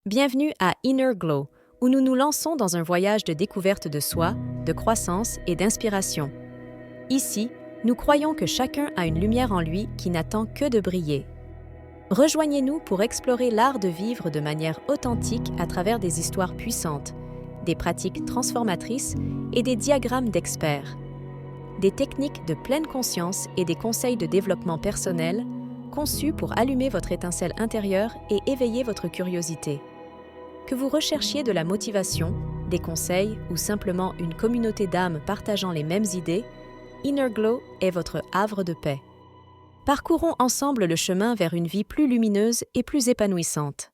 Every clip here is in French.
Bienvenue à Inner Glow, où nous nous lançons dans un voyage de découverte de soi, de croissance et d'inspiration. Ici, nous croyons que chacun a une lumière en lui qui n'attend que de briller. Rejoignez-nous pour explorer l'art de vivre de manière authentique à travers des histoires puissantes, des pratiques transformatrices et des diagrammes d'experts. Des techniques de pleine conscience et des conseils de développement personnel conçus pour allumer votre étincelle intérieure et éveiller votre curiosité. Que vous recherchiez de la motivation, des conseils ou simplement une communauté d'âmes partageant les mêmes idées, Inner Glow est votre havre de paix. Parcourons ensemble le chemin vers une vie plus lumineuse et plus épanouissante.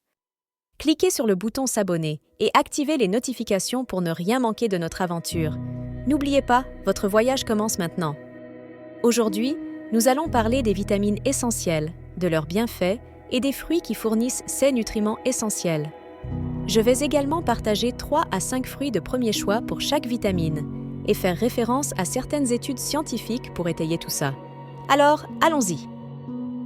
Cliquez sur le bouton s'abonner et activez les notifications pour ne rien manquer de notre aventure. N'oubliez pas, votre voyage commence maintenant. Aujourd'hui, nous allons parler des vitamines essentielles, de leurs bienfaits et des fruits qui fournissent ces nutriments essentiels. Je vais également partager 3 à 5 fruits de premier choix pour chaque vitamine et faire référence à certaines études scientifiques pour étayer tout ça. Alors, allons-y!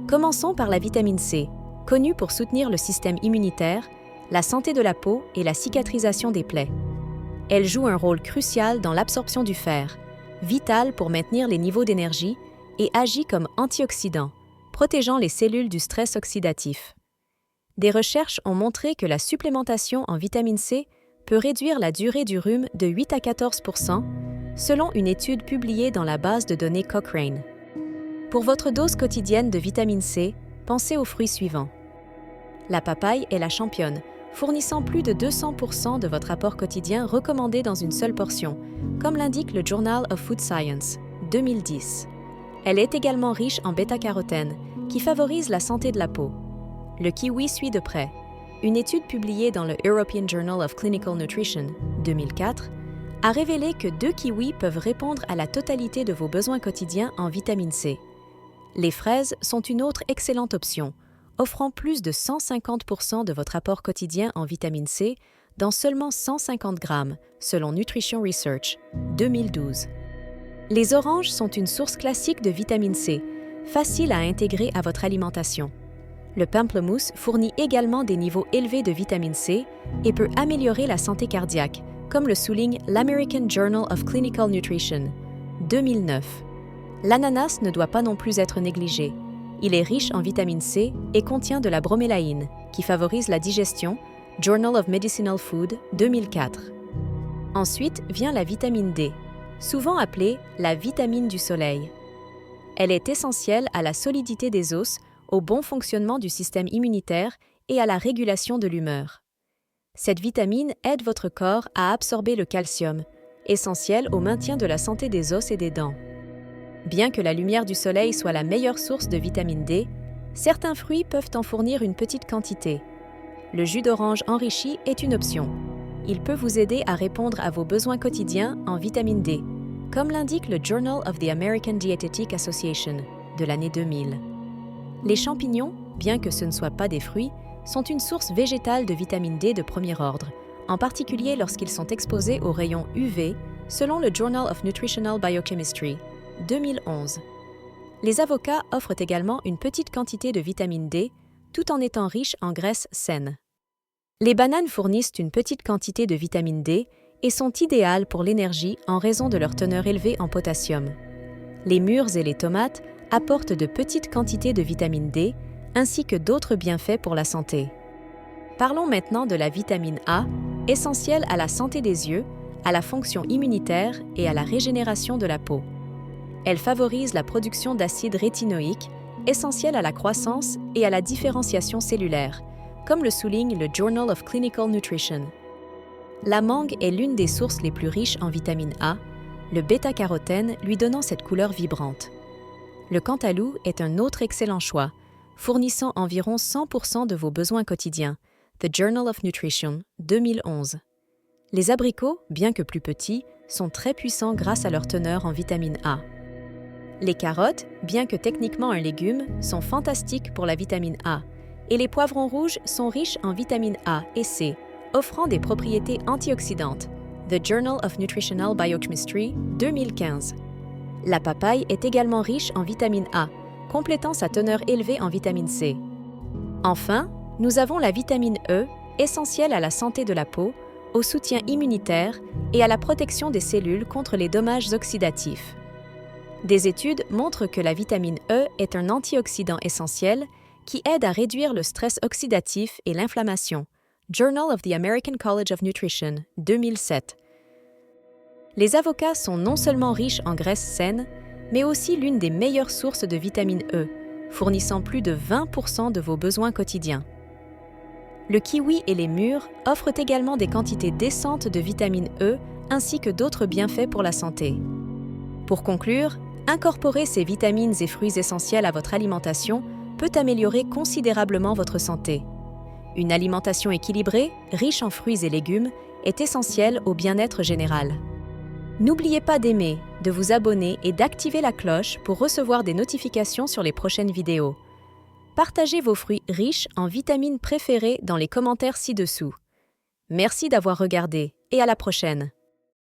Commençons par la vitamine C, connue pour soutenir le système immunitaire, la santé de la peau et la cicatrisation des plaies. Elle joue un rôle crucial dans l'absorption du fer, vital pour maintenir les niveaux d'énergie et agit comme antioxydant, protégeant les cellules du stress oxydatif. Des recherches ont montré que la supplémentation en vitamine C peut réduire la durée du rhume de 8 à 14 %, selon une étude publiée dans la base de données Cochrane. Pour votre dose quotidienne de vitamine C, pensez aux fruits suivants. La papaye est la championne, fournissant plus de 200 % de votre apport quotidien recommandé dans une seule portion, comme l'indique le Journal of Food Science, 2010. Elle est également riche en bêta-carotène, qui favorise la santé de la peau. Le kiwi suit de près. Une étude publiée dans le European Journal of Clinical Nutrition, 2004, a révélé que 2 kiwis peuvent répondre à la totalité de vos besoins quotidiens en vitamine C. Les fraises sont une autre excellente option, offrant plus de 150 % de votre apport quotidien en vitamine C dans seulement 150 grammes, selon Nutrition Research, 2012. Les oranges sont une source classique de vitamine C, facile à intégrer à votre alimentation. Le pamplemousse fournit également des niveaux élevés de vitamine C et peut améliorer la santé cardiaque, comme le souligne l'American Journal of Clinical Nutrition, 2009. L'ananas ne doit pas non plus être négligé. Il est riche en vitamine C et contient de la bromélaïne, qui favorise la digestion, Journal of Medicinal Food, 2004. Ensuite vient la vitamine D, souvent appelée la vitamine du soleil. Elle est essentielle à la solidité des os, au bon fonctionnement du système immunitaire et à la régulation de l'humeur. Cette vitamine aide votre corps à absorber le calcium, essentiel au maintien de la santé des os et des dents. Bien que la lumière du soleil soit la meilleure source de vitamine D, certains fruits peuvent en fournir une petite quantité. Le jus d'orange enrichi est une option. Il peut vous aider à répondre à vos besoins quotidiens en vitamine D, comme l'indique le Journal of the American Dietetic Association de l'année 2000. Les champignons, bien que ce ne soient pas des fruits, sont une source végétale de vitamine D de premier ordre, en particulier lorsqu'ils sont exposés aux rayons UV, selon le Journal of Nutritional Biochemistry, 2011. Les avocats offrent également une petite quantité de vitamine D, tout en étant riches en graisses saines. Les bananes fournissent une petite quantité de vitamine D et sont idéales pour l'énergie en raison de leur teneur élevée en potassium. Les mûres et les tomates apportent de petites quantités de vitamine D, ainsi que d'autres bienfaits pour la santé. Parlons maintenant de la vitamine A, essentielle à la santé des yeux, à la fonction immunitaire et à la régénération de la peau. Elle favorise la production d'acide rétinoïque, essentiel à la croissance et à la différenciation cellulaire, comme le souligne le Journal of Clinical Nutrition. La mangue est l'une des sources les plus riches en vitamine A, le bêta-carotène lui donnant cette couleur vibrante. Le cantaloupe est un autre excellent choix, fournissant environ 100 % de vos besoins quotidiens, The Journal of Nutrition, 2011. Les abricots, bien que plus petits, sont très puissants grâce à leur teneur en vitamine A. Les carottes, bien que techniquement un légume, sont fantastiques pour la vitamine A, et les poivrons rouges sont riches en vitamine A et C, offrant des propriétés antioxydantes, The Journal of Nutritional Biochemistry, 2015. La papaye est également riche en vitamine A, complétant sa teneur élevée en vitamine C. Enfin, nous avons la vitamine E, essentiels à la santé de la peau, au soutien immunitaire et à la protection des cellules contre les dommages oxydatifs. Des études montrent que la vitamine E est un antioxydant essentiel qui aide à réduire le stress oxydatif et l'inflammation. Journal of the American College of Nutrition, 2007. Les avocats sont non seulement riches en graisses saines, mais aussi l'une des meilleures sources de vitamine E, fournissant plus de 20% de vos besoins quotidiens. Le kiwi et les mûres offrent également des quantités décentes de vitamine E ainsi que d'autres bienfaits pour la santé. Pour conclure, incorporer ces vitamines et fruits essentiels à votre alimentation peut améliorer considérablement votre santé. Une alimentation équilibrée, riche en fruits et légumes, est essentielle au bien-être général. N'oubliez pas d'aimer, de vous abonner et d'activer la cloche pour recevoir des notifications sur les prochaines vidéos. Partagez vos fruits riches en vitamines préférés dans les commentaires ci-dessous. Merci d'avoir regardé et à la prochaine!